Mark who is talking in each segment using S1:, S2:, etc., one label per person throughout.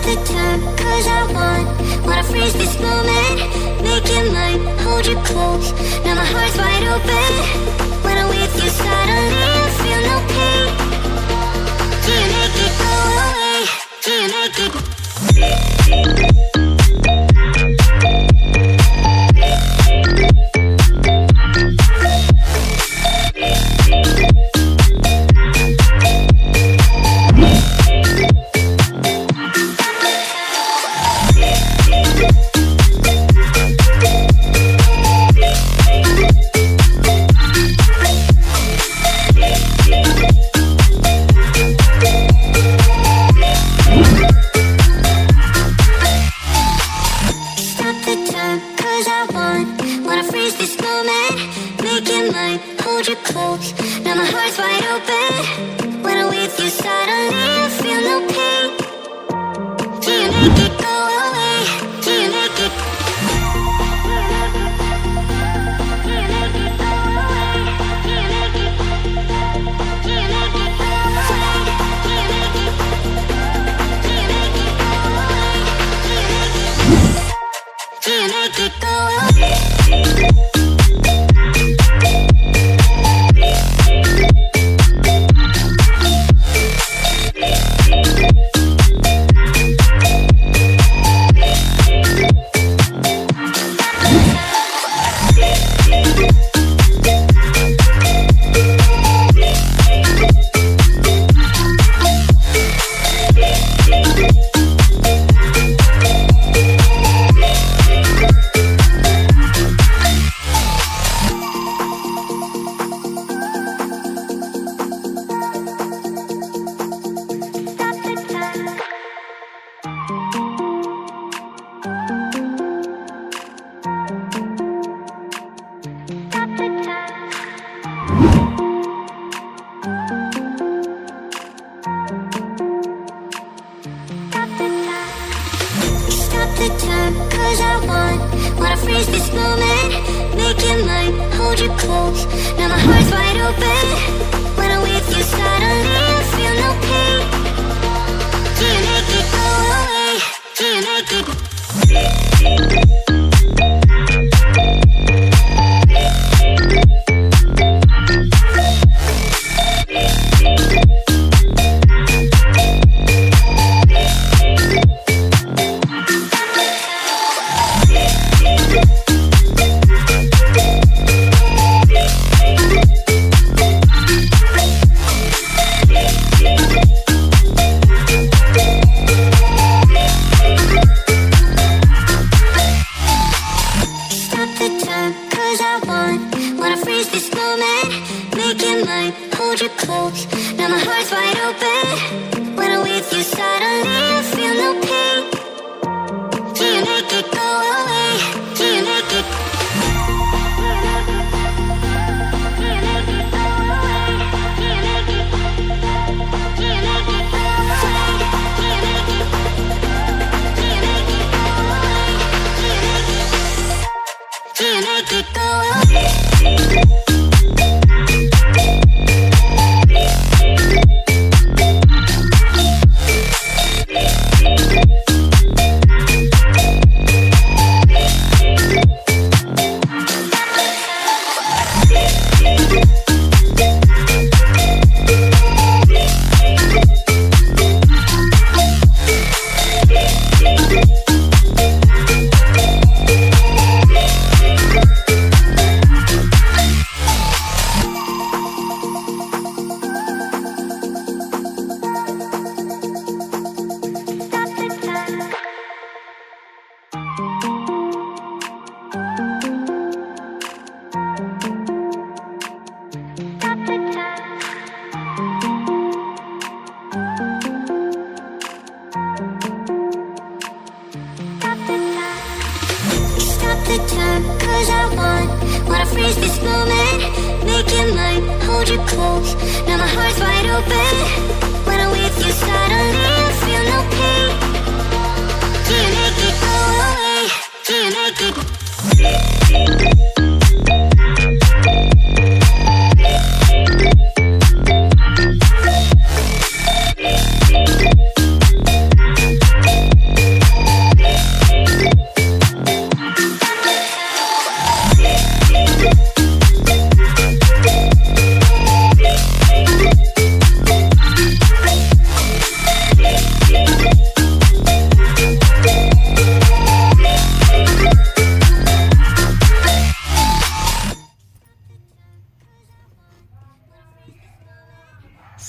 S1: the time, cause I wanna freeze this moment. Make it mine, hold you close. Now my heart's wide open. When I'm with you suddenly I feel no pain. Do you make it go away? Do you make it?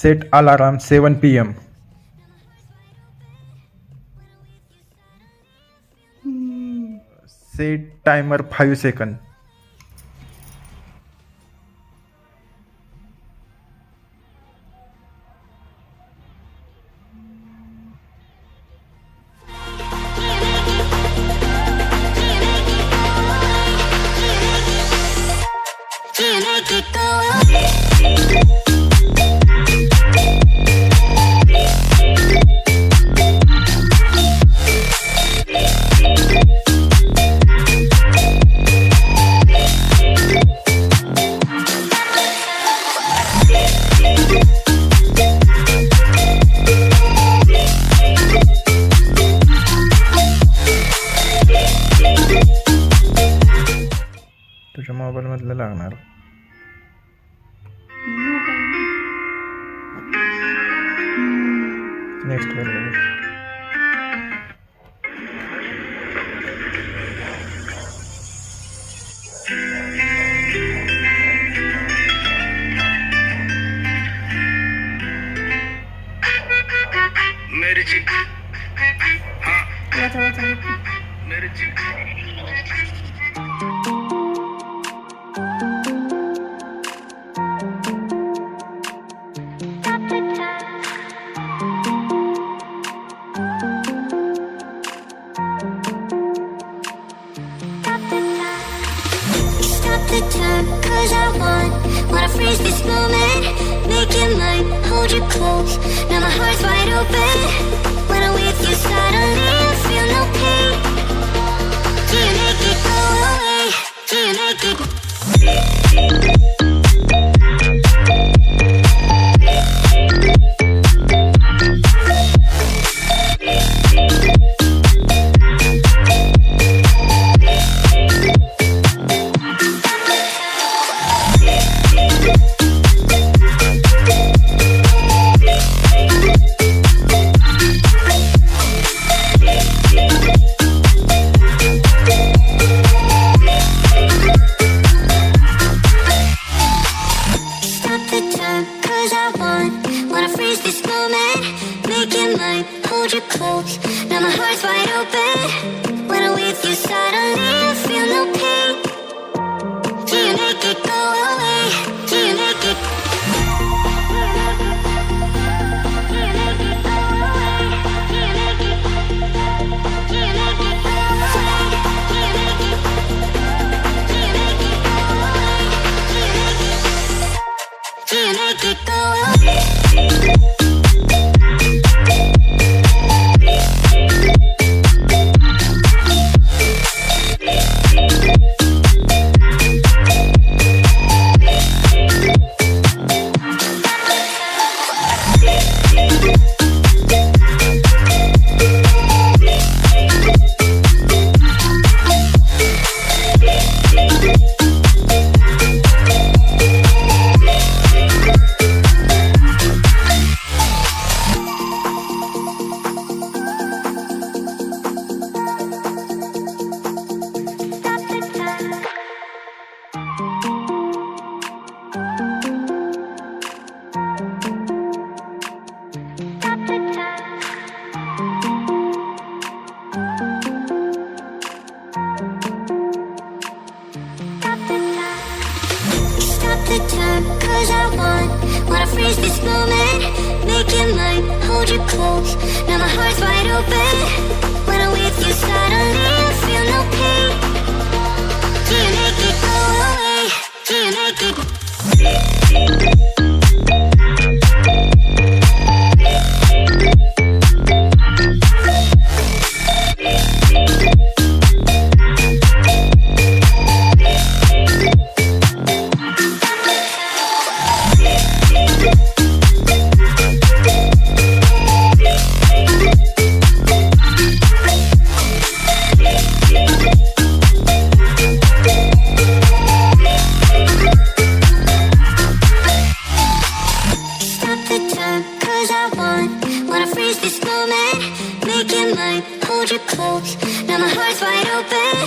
S2: Set alarm 7 p.m. Set timer 5 seconds. तुझ्या mobile मधलं लागणार. Next वर
S3: मेरी जी हाँ मेरी जी
S1: the time, cause I wanna freeze this moment. Make it mine, hold you close. Now my heart's wide open. When I'm with you, suddenly I feel no pain. Do you make it go away? Do you make it? Wanna freeze this moment, make it mine, hold you close. Now my heart's wide open. When I'm with you, suddenly I feel no pain. Do you make it go away? Do you make it? Do you make it go away? The time, cause I wanna freeze this moment. Make it mine, hold you close. Now my heart's wide open. When I'm with you, suddenly I feel no pain. Do you make it go away? Do you make it? Wanna freeze this moment, make it mine, hold you close. Now my heart's wide open.